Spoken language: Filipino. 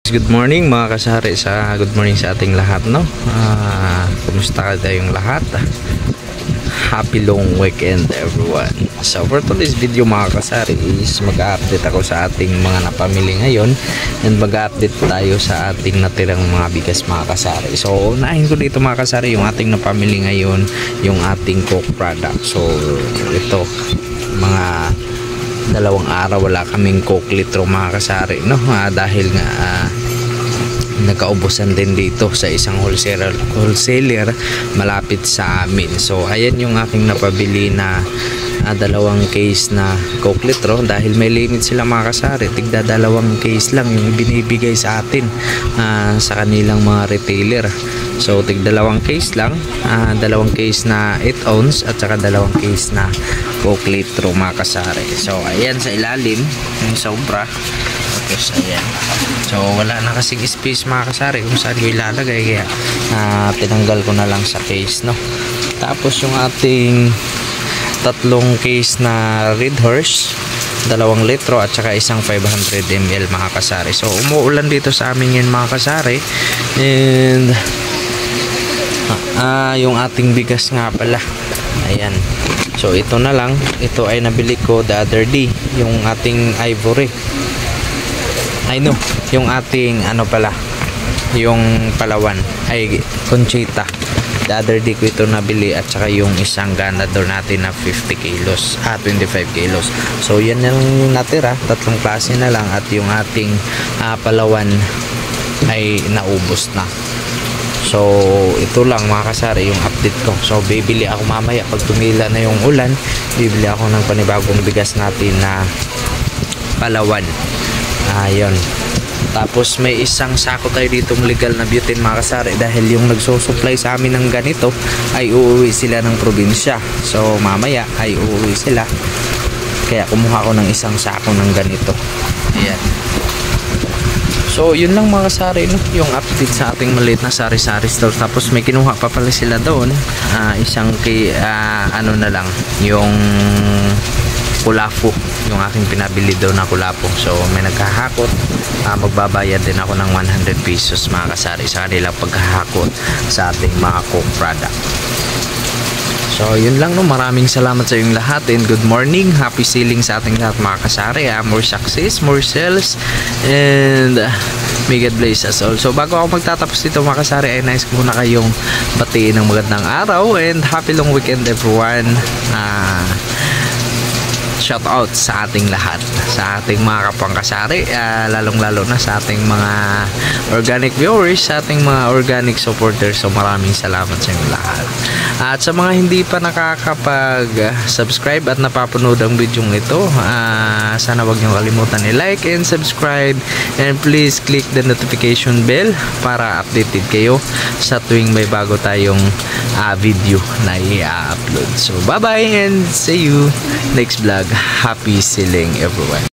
Good morning mga kasari, good morning sa ating lahat, no? Kumusta kayong lahat? Happy long weekend everyone. So for today's video mga kasari is mag-update ako sa ating mga napamili ngayon, and mag-update tayo sa ating natirang mga bigas mga kasari. So unahin ko dito mga kasari yung ating napamili ngayon, yung ating Coke product. So ito, mga dalawang araw wala kaming Coke litro mga kasari, no? Dahil nga nagkaubusan din dito sa isang wholesaler malapit sa amin. So ayan yung aking napabili na dalawang case na Coke litro, dahil may limit sila mga kasari. Tigda dalawang case lang yung binibigay sa atin sa kanilang mga retailer. So tigdalawang case lang, dalawang case na 8 ounce at saka dalawang case na Coke litro mga kasari. So ayan sa ilalim yung sobra. Tapos ayan, so wala na kasing space mga kasari kung saan ko ilalagay, kaya tinanggal ko na lang sa case, no? Tapos yung ating tatlong case na Red Horse, 2 litro at saka isang 500 ml mga kasari. So umuulan dito sa amin yun mga kasari. And yung ating bigas nga pala, ayan. So ito na lang, ito ay nabili ko the other day, yung ating Ivory. I know, yung ating yung Palawan ay Conchita. The other day ko ito nabili, at saka yung isang ganador natin na 50 kilos, 25 kilos. So yan yung natira, tatlong klase na lang, at yung ating Palawan ay naubos na. So ito lang mga kasari yung update ko. So bibili ako mamaya pag tumila na yung ulan, bibili ako ng panibagong bigas natin na Palawan. Ayun. Tapos may isang sako tayo dito legal na butane mga kasari, dahil yung nagsusupply sa amin ng ganito ay uuwi sila ng probinsya. So mamaya ay uuwi sila, kaya kumuha ko ng isang sako ng ganito. Ayan. So yun lang mga kasari, no? Yung update sa ating maliit na sari-sari store. Tapos may kinuha pa pala sila doon, isang na lang, yung Kulapo, yung aking pinabili daw na Kulapo. So may nagkahakot, magbabayad din ako ng 100 pesos mga kasari sa kanilang pagkahakot sa ating mga Coke product. So yun lang, no? Maraming salamat sa inyong lahat, and good morning, happy selling sa ating lahat mga kasari. More success, more sales, and may God bless us all. So bago ako magtatapos dito mga kasari, ay nice ko muna kayong batiin ng magandang araw, and happy long weekend everyone. Shout out sa ating lahat, sa ating mga kapwang kasari, lalong lalo na sa ating mga organic viewers, sa ating mga organic supporters. So maraming salamat sa inyo lahat. At sa mga hindi pa nakakapag-subscribe at napapanood ang video ito, sana wag niyo kalimutan i-like and subscribe, and please click the notification bell para updated kayo sa tuwing may bago tayong video na i-upload. So bye bye, and see you next vlog. Happy selling everyone.